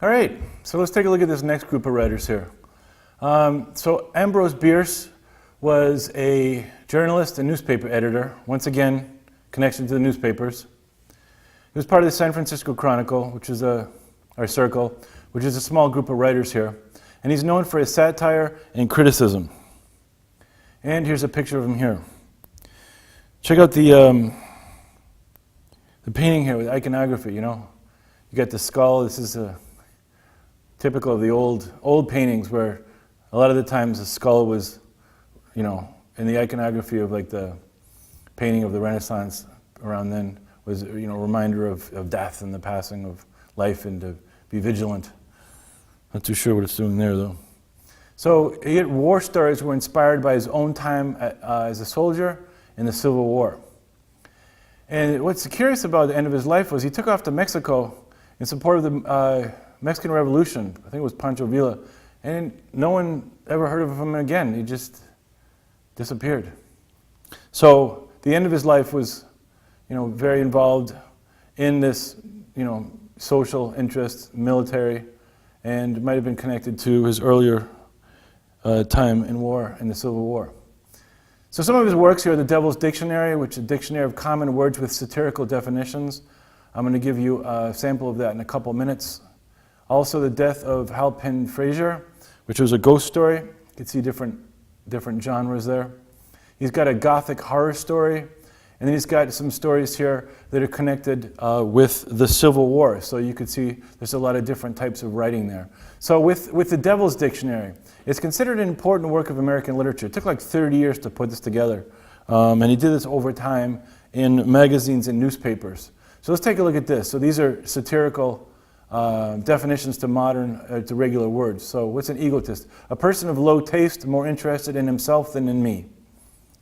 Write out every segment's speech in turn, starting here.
All right, so let's take a look at this next group of writers here. So Ambrose Bierce was a journalist and newspaper editor. Once again, connection to the newspapers. He was part of the San Francisco Chronicle, which is our circle, which is a small group of writers here. And he's known for his satire and criticism. And here's a picture of him here. Check out the painting here with iconography, you know. You got the skull. This is typical of the old paintings where a lot of the times the skull was, you know, in the iconography of like the painting of the Renaissance around then was, you know, a reminder of death and the passing of life and to be vigilant. Not too sure what it's doing there though. So war stories were inspired by his own time as a soldier in the Civil War. And what's curious about the end of his life was he took off to Mexico in support of the Mexican Revolution. I think it was Pancho Villa. And no one ever heard of him again. He just disappeared. So the end of his life was, you know, very involved in this, you know, social interest, military, and might have been connected to his earlier time in war, in the Civil War. So some of his works here are The Devil's Dictionary, which is a dictionary of common words with satirical definitions. I'm going to give you a sample of that in a couple minutes. Also, The Death of Halpin Frasier, which was a ghost story. You can see different genres there. He's got a gothic horror story, and then he's got some stories here that are connected with the Civil War. So you could see there's a lot of different types of writing there. So with The Devil's Dictionary, it's considered an important work of American literature. It took like 30 years to put this together. And he did this over time in magazines and newspapers. So let's take a look at this. So these are satirical definitions to to regular words. So what's an egotist? A person of low taste, more interested in himself than in me.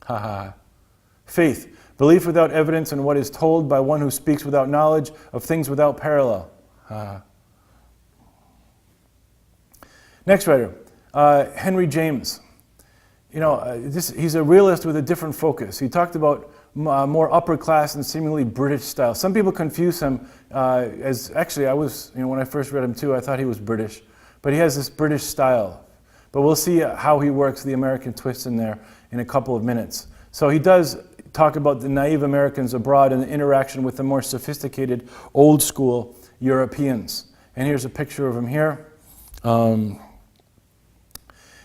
Ha ha. Faith. Belief without evidence in what is told by one who speaks without knowledge of things without parallel. Next writer, Henry James. You know, he's a realist with a different focus. He talked about more upper class and seemingly British style. Some people confuse him as, actually I was, you know, when I first read him too, I thought he was British. But he has this British style. But we'll see how he works the American twist in there in a couple of minutes. So he does talk about the naive Americans abroad and the interaction with the more sophisticated, old school Europeans. And here's a picture of him here. And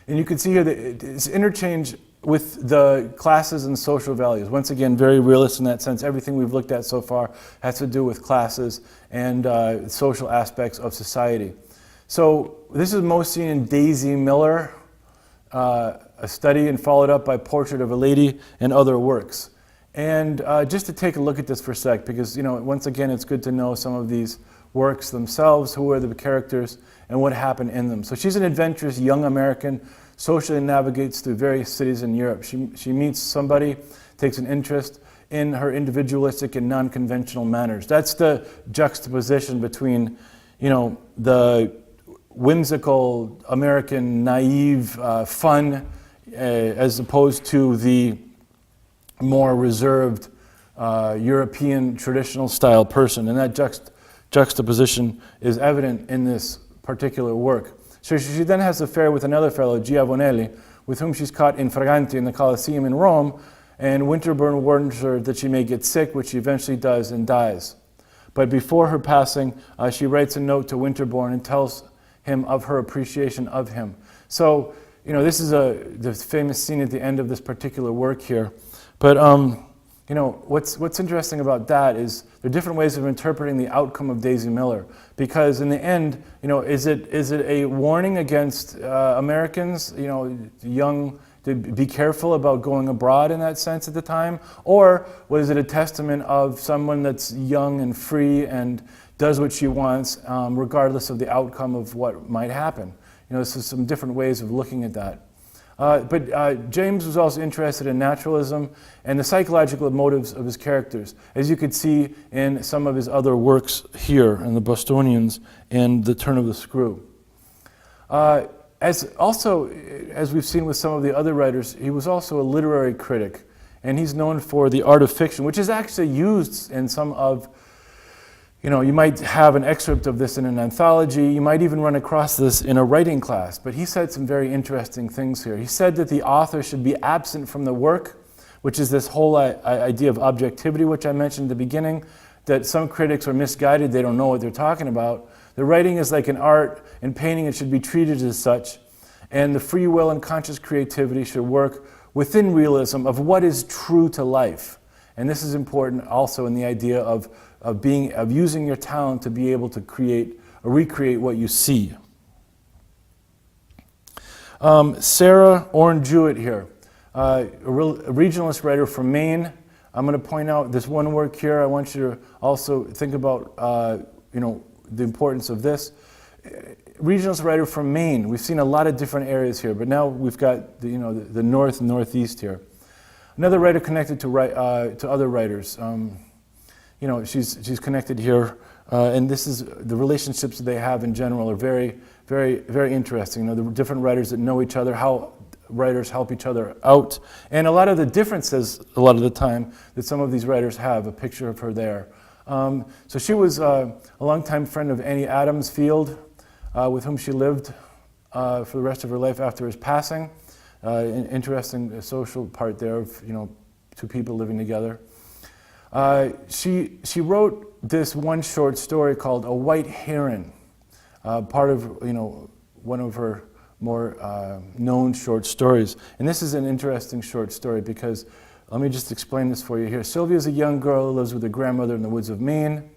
you can see here that it's interchange with the classes and social values. Once again, very realist in that sense. Everything we've looked at so far has to do with classes and social aspects of society. So this is most seen in Daisy Miller, a study, and followed up by Portrait of a Lady and other works. And just to take a look at this for a sec, because, you know, once again, it's good to know some of these works themselves, who are the characters, and what happened in them. So she's an adventurous young American, socially navigates through various cities in Europe. She meets somebody, takes an interest in her individualistic and non-conventional manners. That's the juxtaposition between, you know, the whimsical American, naive, fun, as opposed to the more reserved European traditional style person. And that juxtaposition is evident in this particular work. So she then has an affair with another fellow, Giovanelli, with whom she's caught infraganti in the Colosseum in Rome, and Winterbourne warns her that she may get sick, which she eventually does and dies. But before her passing, she writes a note to Winterbourne and tells him of her appreciation of him. So, you know, this is the famous scene at the end of this particular work here. But you know, what's interesting about that is there are different ways of interpreting the outcome of Daisy Miller. Because in the end, you know, is it a warning against Americans, you know, young, to be careful about going abroad in that sense at the time? Or was it a testament of someone that's young and free and does what she wants, regardless of the outcome of what might happen? You know, so some different ways of looking at that. But James was also interested in naturalism and the psychological motives of his characters, as you could see in some of his other works here, in the Bostonians and The Turn of the Screw. As we've seen with some of the other writers, he was also a literary critic, and he's known for the art of fiction, which is actually used in some of You might have an excerpt of this in an anthology. You might even run across this in a writing class. But he said some very interesting things here. He said that the author should be absent from the work, which is this whole idea of objectivity, which I mentioned at the beginning, that some critics are misguided. They don't know what they're talking about. The writing is like an art, and painting it should be treated as such. And the free will and conscious creativity should work within realism of what is true to life. And this is important also in the idea of using your talent to be able to create or recreate what you see. Sarah Orne Jewett here, a regionalist writer from Maine. I'm going to point out this one work here. I want you to also think about the importance of this. Regionalist writer from Maine. We've seen a lot of different areas here, but now we've got the north and northeast here. Another writer connected to other writers. She's connected here, and this is the relationships that they have in general are very, very, very interesting. The different writers that know each other, how writers help each other out, and a lot of the differences, a lot of the time, that some of these writers have. A picture of her there. So she was a longtime friend of Annie Adams Field, with whom she lived for the rest of her life after his passing. An interesting social part there of two people living together. She wrote this one short story called A White Heron, part of one of her more known short stories. And this is an interesting short story because, let me just explain this for you here. Sylvia is a young girl who lives with her grandmother in the woods of Maine.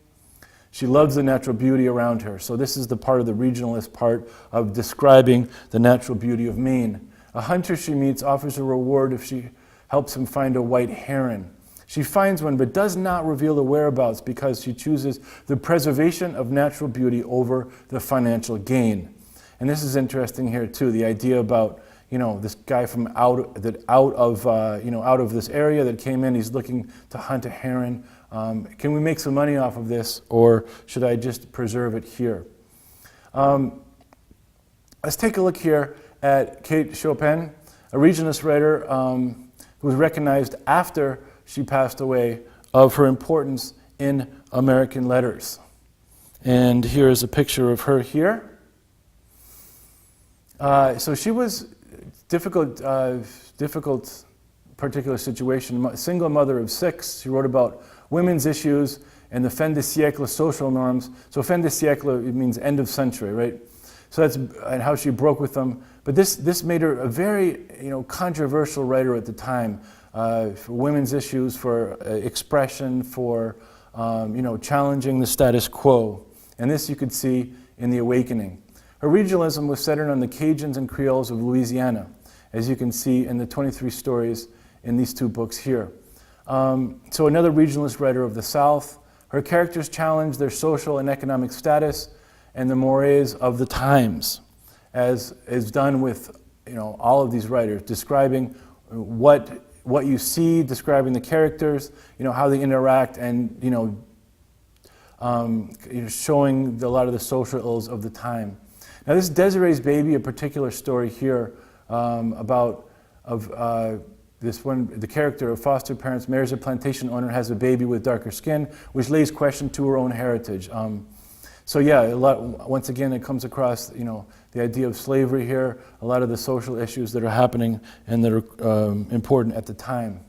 She loves the natural beauty around her. So this is the part of the regionalist part of describing the natural beauty of Maine. A hunter she meets offers a reward if she helps him find a white heron. She finds one but does not reveal the whereabouts because she chooses the preservation of natural beauty over the financial gain. And this is interesting here too, the idea about this guy from out of this area that came in. He's looking to hunt a heron. Can we make some money off of this, or should I just preserve it here? Let's take a look here at Kate Chopin, a regionalist writer who was recognized after she passed away of her importance in American letters. And here is a picture of her here. So she was difficult particular situation. Single mother of 6. She wrote about women's issues and the fin de siècle social norms. So fin de siècle, it means end of century, right? So that's and how she broke with them. But this made her a very controversial writer at the time for women's issues, for expression, for challenging the status quo. And this you could see in The Awakening. Her regionalism was centered on the Cajuns and Creoles of Louisiana, as you can see in the 23 stories in these 2 books here. So another regionalist writer of the South. Her characters challenge their social and economic status and the mores of the times, as is done with all of these writers, describing what you see, describing the characters, how they interact, and showing a lot of the social ills of the time. Now, this is Desiree's Baby, a particular story here about the character of foster parents marries a plantation owner, has a baby with darker skin, which lays question to her own heritage. So yeah, once again, it comes across the idea of slavery here, a lot of the social issues that are happening and that are important at the time.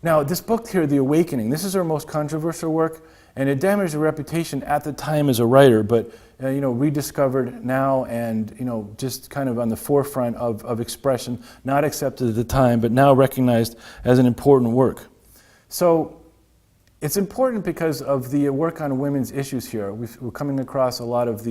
Now, this book here, The Awakening, this is her most controversial work, and it damaged her reputation at the time as a writer, but rediscovered now and just kind of on the forefront of expression, not accepted at the time, but now recognized as an important work. So it's important because of the work on women's issues here. We're coming across a lot of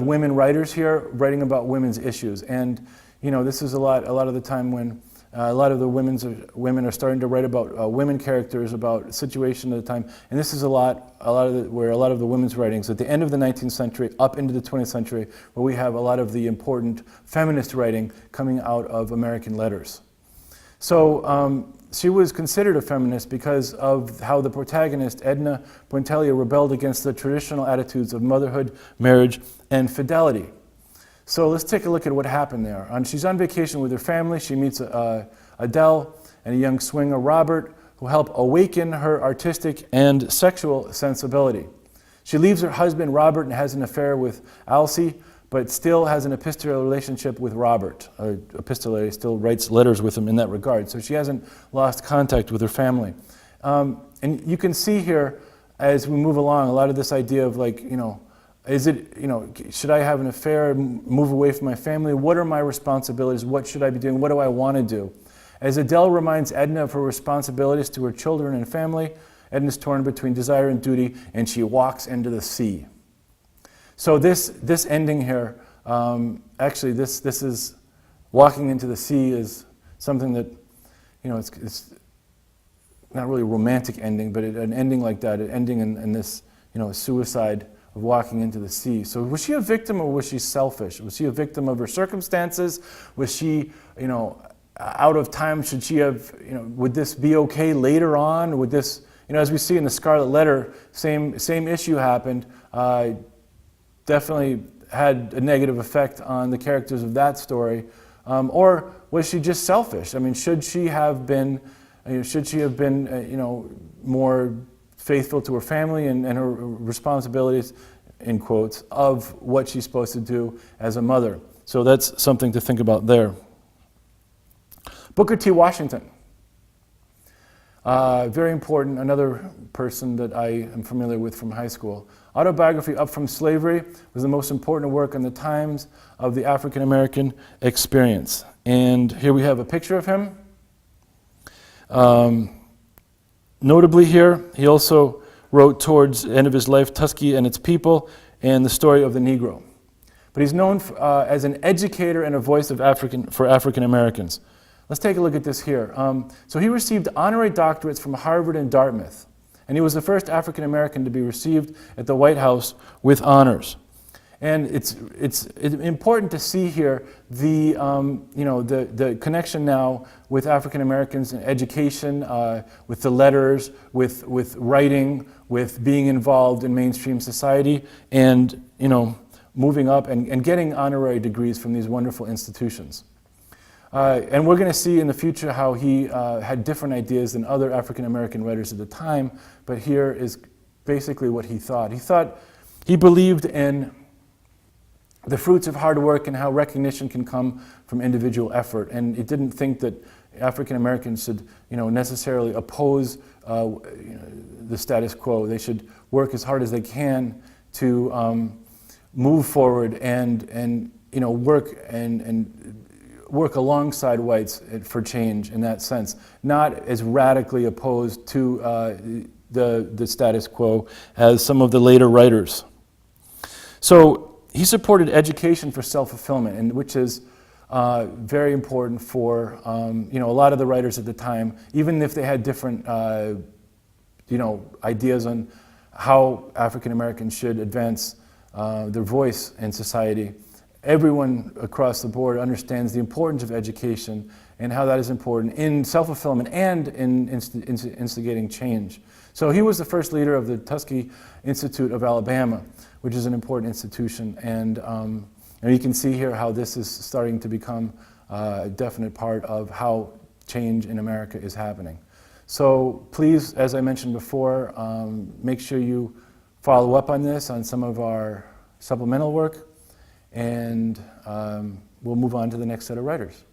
women writers here writing about women's issues, and this is a lot of the time when a lot of the women are starting to write about women characters, about situation at the time, and this is where a lot of the women's writings at the end of the 19th century, up into the 20th century, where we have a lot of the important feminist writing coming out of American letters. So she was considered a feminist because of how the protagonist, Edna Buentello, rebelled against the traditional attitudes of motherhood, marriage, and fidelity. So let's take a look at what happened there. She's on vacation with her family. She meets Adele and a young swinger, Robert, who help awaken her artistic and sexual sensibility. She leaves her husband Robert and has an affair with Alcée, but still has an epistolar relationship with Robert. Epistolary, still writes letters with him in that regard. So she hasn't lost contact with her family. And you can see here, as we move along, a lot of this idea of like, is it, should I have an affair, move away from my family? What are my responsibilities? What should I be doing? What do I want to do? As Adele reminds Edna of her responsibilities to her children and family, Edna's torn between desire and duty, and she walks into the sea. So this ending here, actually this is, walking into the sea is something that, it's not really a romantic ending, but an ending like that, an ending in this, suicide of walking into the sea. So was she a victim or was she selfish? Was she a victim of her circumstances? Was she, out of time? Should she have, would this be okay later on? Would this, as we see in the Scarlet Letter, same issue happened. Definitely had a negative effect on the characters of that story. Or was she just selfish? I mean, should she have been, more faithful to her family and her responsibilities, in quotes, of what she's supposed to do as a mother? So that's something to think about there. Booker T. Washington. Very important, another person that I am familiar with from high school. Autobiography, Up From Slavery, was the most important work in the times of the African American experience. And here we have a picture of him. Notably here, he also wrote towards the end of his life, Tuskegee and Its People, and the story of the Negro. But he's known as an educator and a voice of for African Americans. Let's take a look at this here. So he received honorary doctorates from Harvard and Dartmouth, and he was the first African American to be received at the White House with honors. And it's important to see here the connection now with African Americans in education, with the letters, with writing, with being involved in mainstream society, and moving up and getting honorary degrees from these wonderful institutions. And we're going to see in the future how he had different ideas than other African American writers at the time, but here is basically what he thought. He believed in the fruits of hard work and how recognition can come from individual effort. And it didn't think that African Americans should, necessarily oppose, the status quo. They should work as hard as they can to move forward and work alongside whites for change in that sense, not as radically opposed to the status quo as some of the later writers. So he supported education for self-fulfillment, and which is very important for a lot of the writers at the time, even if they had different ideas on how African Americans should advance their voice in society. Everyone across the board understands the importance of education and how that is important in self-fulfillment and in instigating change. So he was the first leader of the Tuskegee Institute of Alabama, which is an important institution. And you can see here how this is starting to become a definite part of how change in America is happening. So please, as I mentioned before, make sure you follow up on this, on some of our supplemental work, and we'll move on to the next set of writers.